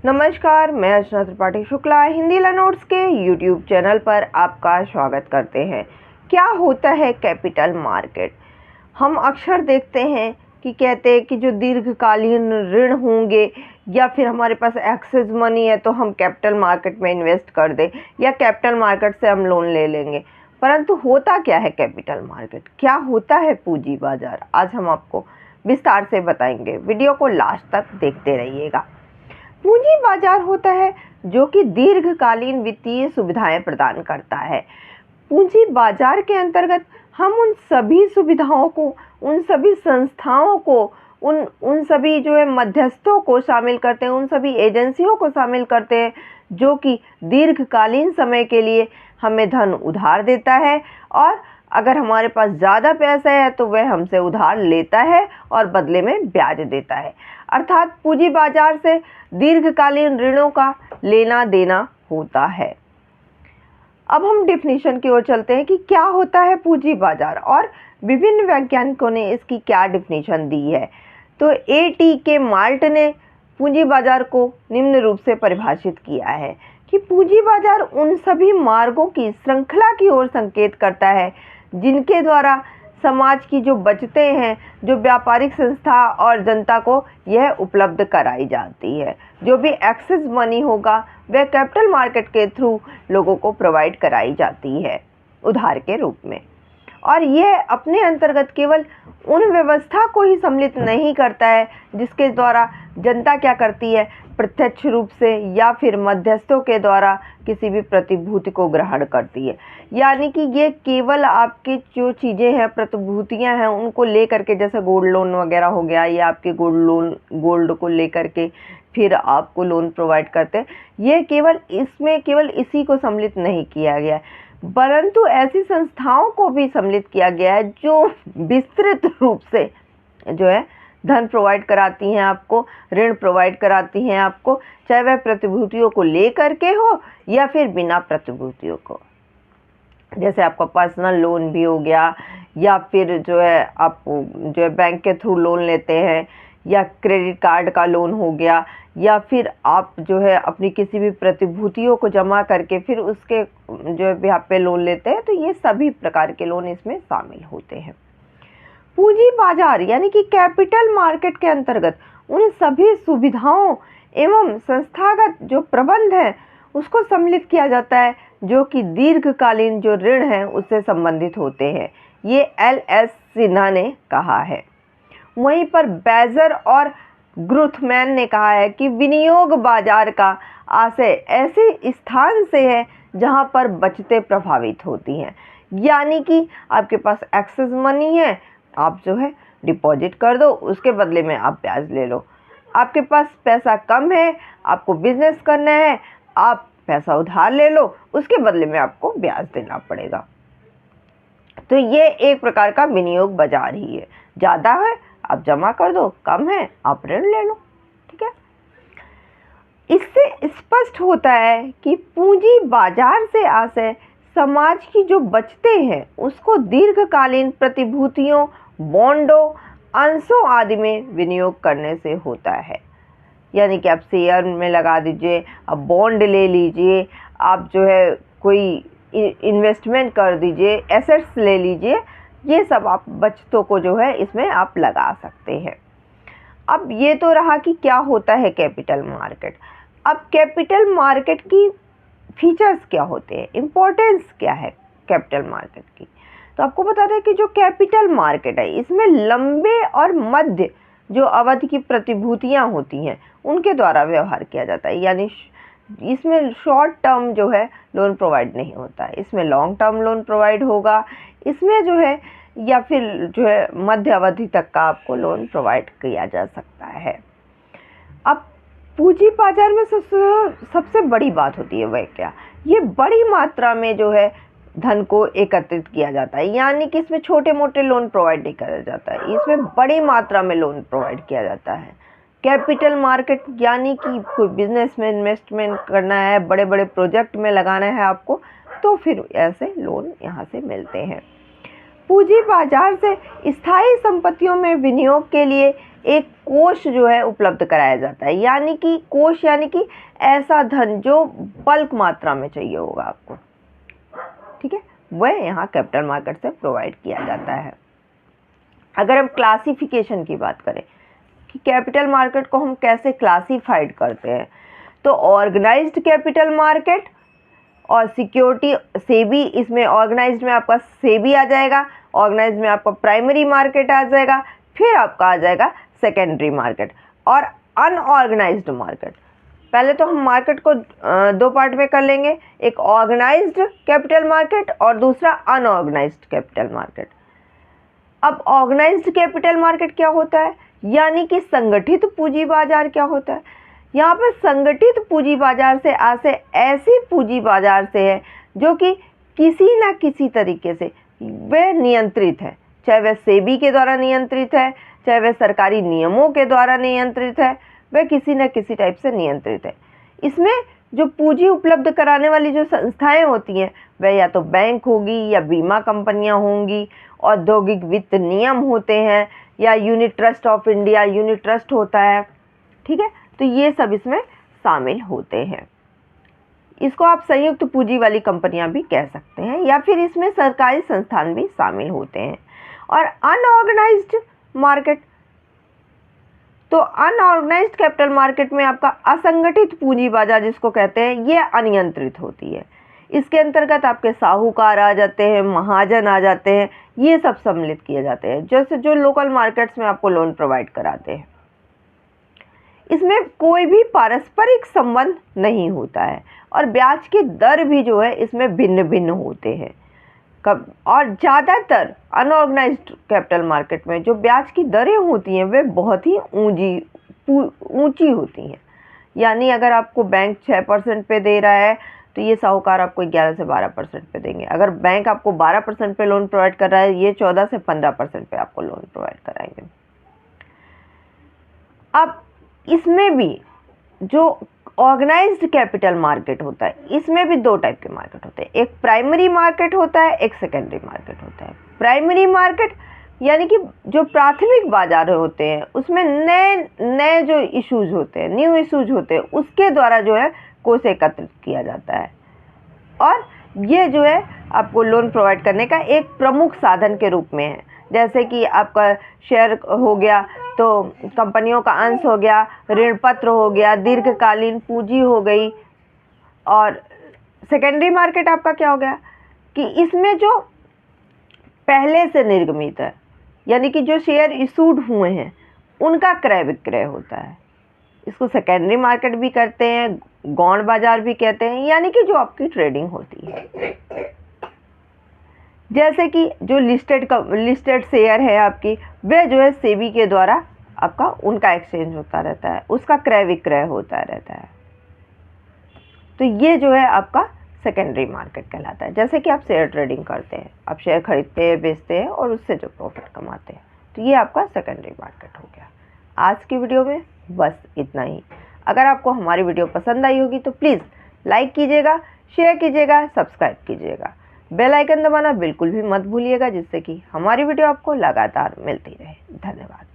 नमस्कार, मैं अर्चना त्रिपाठी शुक्ला हिंदी लर्नर्स के यूट्यूब चैनल पर आपका स्वागत करते हैं। क्या होता है कैपिटल मार्केट? हम अक्सर देखते हैं कि कहते हैं कि जो दीर्घकालीन ऋण होंगे या फिर हमारे पास एक्सेस मनी है तो हम कैपिटल मार्केट में इन्वेस्ट कर दें या कैपिटल मार्केट से हम लोन ले लेंगे। परंतु होता क्या है कैपिटल मार्केट? क्या होता है पूंजी बाजार? आज हम आपको विस्तार से बताएंगे। वीडियो को लास्ट तक देखते रहिएगा। पूंजी बाजार होता है जो कि दीर्घकालीन वित्तीय सुविधाएं प्रदान करता है। पूंजी बाजार के अंतर्गत हम उन सभी सुविधाओं को, उन सभी संस्थाओं को, उन सभी जो है मध्यस्थों को शामिल करते हैं, उन सभी एजेंसियों को शामिल करते हैं जो कि दीर्घकालीन समय के लिए हमें धन उधार देता है, और अगर हमारे पास ज़्यादा पैसा है तो वह हमसे उधार लेता है और बदले में ब्याज देता है। अर्थात पूंजी बाजार से दीर्घकालीन ऋणों का लेना देना होता है। अब हम डिफिनीशन की ओर चलते हैं कि क्या होता है पूंजी बाजार और विभिन्न वैज्ञानिकों ने इसकी क्या डिफिनीशन दी है। तो A.T.K. माल्ट ने पूंजी बाजार को निम्न रूप से परिभाषित किया है कि पूंजी बाजार उन सभी मार्गों की श्रृंखला की ओर संकेत करता है जिनके द्वारा समाज की जो बचतें हैं, जो व्यापारिक संस्था और जनता को यह उपलब्ध कराई जाती है। जो भी एक्सेस मनी होगा वह कैपिटल मार्केट के थ्रू लोगों को प्रोवाइड कराई जाती है उधार के रूप में। और यह अपने अंतर्गत केवल उन व्यवस्था को ही सम्मिलित नहीं करता है जिसके द्वारा जनता क्या करती है, प्रत्यक्ष रूप से या फिर मध्यस्थों के द्वारा किसी भी प्रतिभूति को ग्रहण करती है। यानी कि ये केवल आपकी जो चीज़ें हैं, प्रतिभूतियां हैं, उनको लेकर के, जैसे गोल्ड लोन वगैरह हो गया, या आपके गोल्ड को लेकर के फिर आपको लोन प्रोवाइड करते हैं, ये केवल इसी को सम्मिलित नहीं किया गया है, परंतु ऐसी संस्थाओं को भी सम्मिलित किया गया है जो विस्तृत रूप से जो है धन प्रोवाइड कराती हैं आपको, ऋण प्रोवाइड कराती हैं आपको, चाहे वह प्रतिभूतियों को लेकर के हो या फिर बिना प्रतिभूतियों को। जैसे आपका पर्सनल लोन भी हो गया, या फिर जो है आप जो है बैंक के थ्रू लोन लेते हैं, या क्रेडिट कार्ड का लोन हो गया, या फिर आप जो है अपनी किसी भी प्रतिभूतियों को जमा करके फिर उसके जो है ब्याज पे लोन लेते हैं। तो ये सभी प्रकार के लोन इसमें शामिल होते हैं। पूंजी बाजार यानी कि कैपिटल मार्केट के अंतर्गत उन सभी सुविधाओं एवं संस्थागत जो प्रबंध है उसको सम्मिलित किया जाता है जो कि दीर्घकालीन जो ऋण है उससे संबंधित होते हैं। ये L.S. सिन्हा ने कहा है। वहीं पर बेजर और ग्रुथमैन ने कहा है कि विनियोग बाजार का आशय ऐसे स्थान से है जहां पर बचतें प्रभावित होती हैं। यानी कि आपके पास एक्सेस मनी है, आप जो है डिपॉजिट कर दो, उसके बदले में आप ब्याज ले लो। आपके पास पैसा कम है, आपको बिजनेस करना है, आप पैसा उधार ले लो, उसके बदले में आपको ब्याज देना पड़ेगा। तो ये एक प्रकार का विनियोग बाजार ही है। ज़्यादा है आप जमा कर दो, कम है आप ऋण ले लो। ठीक है, इससे स्पष्ट होता है कि पूंजी बाजार से आशय समाज की जो बचतें हैं उसको दीर्घकालीन प्रतिभूतियों, बॉन्डों, अंशों आदि में विनियोग करने से होता है। यानी कि आप शेयर में लगा दीजिए, आप बॉन्ड ले लीजिए, आप जो है कोई इन्वेस्टमेंट कर दीजिए, एसेट्स ले लीजिए, ये सब आप बचतों को जो है इसमें आप लगा सकते हैं। अब ये तो रहा कि क्या होता है कैपिटल मार्केट। अब कैपिटल मार्केट की फीचर्स क्या होते हैं, इम्पोर्टेंस क्या है कैपिटल मार्केट की। तो आपको बता दें कि जो कैपिटल मार्केट है इसमें लंबे और मध्य जो अवधि की प्रतिभूतियां होती हैं उनके द्वारा व्यवहार किया जाता है। यानी इसमें शॉर्ट टर्म जो है लोन प्रोवाइड नहीं होता है, इसमें लॉन्ग टर्म लोन प्रोवाइड होगा, इसमें जो है या फिर जो है मध्य अवधि तक का आपको लोन प्रोवाइड किया जा सकता है। अब पूंजी बाजार में सबसे बड़ी बात होती है वह क्या, ये बड़ी मात्रा में जो है धन को एकत्रित किया जाता है। यानी कि इसमें छोटे मोटे लोन प्रोवाइड नहीं किया जाता है, इसमें बड़ी मात्रा में लोन प्रोवाइड किया जाता है। कैपिटल मार्केट यानी कि कोई बिजनेस में इन्वेस्टमेंट करना है, बड़े बड़े प्रोजेक्ट में लगाना है आपको, तो फिर ऐसे लोन यहाँ से मिलते हैं। पूंजी बाजार से स्थायी संपत्तियों में विनियोग के लिए एक कोष जो है उपलब्ध कराया जाता है, यानी कि कोष यानी कि ऐसा धन जो बल्क मात्रा में चाहिए होगा आपको, ठीक है, वह यहाँ कैपिटल मार्केट से प्रोवाइड किया जाता है। अगर हम क्लासिफिकेशन की बात करें कि कैपिटल मार्केट को हम कैसे क्लासिफाइड करते हैं, तो ऑर्गेनाइज्ड कैपिटल मार्केट और सिक्योरिटी सेबी, इसमें ऑर्गेनाइज्ड में आपका सेबी आ जाएगा, ऑर्गेनाइज्ड में आपका प्राइमरी मार्केट आ जाएगा, फिर आपका आ जाएगा सेकेंडरी मार्केट और अनऑर्गेनाइज्ड मार्केट। पहले तो हम मार्केट को दो पार्ट में कर लेंगे, एक ऑर्गेनाइज्ड कैपिटल मार्केट और दूसरा अनऑर्गेनाइज्ड कैपिटल मार्केट। अब ऑर्गेनाइज्ड कैपिटल मार्केट क्या होता है, यानी कि संगठित पूंजी बाजार क्या होता है। यहाँ पर संगठित पूंजी बाजार से ऐसी पूंजी बाजार से है जो कि किसी न किसी तरीके से वह नियंत्रित है, चाहे वह सेबी के द्वारा नियंत्रित है, चाहे वह सरकारी नियमों के द्वारा नियंत्रित है, वह किसी न किसी टाइप से नियंत्रित है। इसमें जो पूंजी उपलब्ध कराने वाली जो संस्थाएं होती हैं वह या तो बैंक होगी या बीमा कंपनियां होंगी, औद्योगिक वित्त नियम होते हैं या unit trust of India unit trust होता है, ठीक है, तो ये सब इसमें शामिल होते हैं। इसको आप संयुक्त पूंजी वाली कंपनियां भी कह सकते हैं, या फिर इसमें सरकारी संस्थान भी शामिल होते हैं। और अनऑर्गेनाइज्ड मार्केट, तो अनऑर्गेनाइज्ड कैपिटल मार्केट में आपका असंगठित पूंजी बाजार जिसको कहते हैं, ये अनियंत्रित होती है। इसके अंतर्गत आपके साहूकार आ जाते हैं, महाजन आ जाते हैं, ये सब सम्मिलित किए जाते हैं, जैसे जो लोकल मार्केट्स में आपको लोन प्रोवाइड कराते हैं। इसमें कोई भी पारस्परिक संबंध नहीं होता है और ब्याज की दर भी जो है इसमें भिन्न भिन्न होते हैं। और ज़्यादातर अनऑर्गेनाइज्ड कैपिटल मार्केट में जो ब्याज की दरें होती हैं वे बहुत ही ऊंची होती हैं, यानी अगर आपको बैंक 6% पे दे रहा है तो ये साहूकार आपको 11 से 12% पे देंगे। अगर बैंक आपको 12% पे लोन प्रोवाइड कर रहा है, ये 14 से 15% पे आपको लोन प्रोवाइड कराएंगे। अब इसमें भी जो ऑर्गेनाइज्ड कैपिटल मार्केट होता है, इसमें भी दो टाइप के मार्केट होते हैं, एक प्राइमरी मार्केट होता है, एक सेकेंडरी मार्केट होता है। प्राइमरी मार्केट यानी कि जो प्राथमिक बाजार होते हैं उसमें नए जो इश्यूज होते हैं, न्यू इश्यूज होते हैं, उसके द्वारा जो है कोष एकत्रित किया जाता है और ये जो है आपको लोन प्रोवाइड करने का एक प्रमुख साधन के रूप में है। जैसे कि आपका शेयर हो गया तो कंपनियों का अंश हो गया, ऋण पत्र हो गया, दीर्घकालीन पूंजी हो गई। और सेकेंडरी मार्केट आपका क्या हो गया कि इसमें जो पहले से निर्गमित है, यानी कि जो शेयर इशूड हुए हैं उनका क्रय विक्रय होता है। इसको सेकेंडरी मार्केट भी कहते हैं, गौण बाजार भी कहते हैं, यानी कि जो आपकी ट्रेडिंग होती है। जैसे कि जो लिस्टेड शेयर है आपकी, वह जो है सेबी के द्वारा आपका उनका एक्सचेंज होता रहता है, उसका क्रय विक्रय होता रहता है। तो ये जो है आपका सेकेंडरी मार्केट कहलाता है। जैसे कि आप शेयर ट्रेडिंग करते हैं, आप शेयर खरीदते हैं, बेचते हैं और उससे जो प्रॉफिट कमाते हैं, तो ये आपका सेकेंडरी मार्केट हो गया। आज की वीडियो में बस इतना ही। अगर आपको हमारी वीडियो पसंद आई होगी तो प्लीज़ लाइक कीजिएगा, शेयर कीजिएगा, सब्सक्राइब कीजिएगा, बेल आइकन दबाना बिल्कुल भी मत भूलिएगा, जिससे कि हमारी वीडियो आपको लगातार मिलती रहे। धन्यवाद।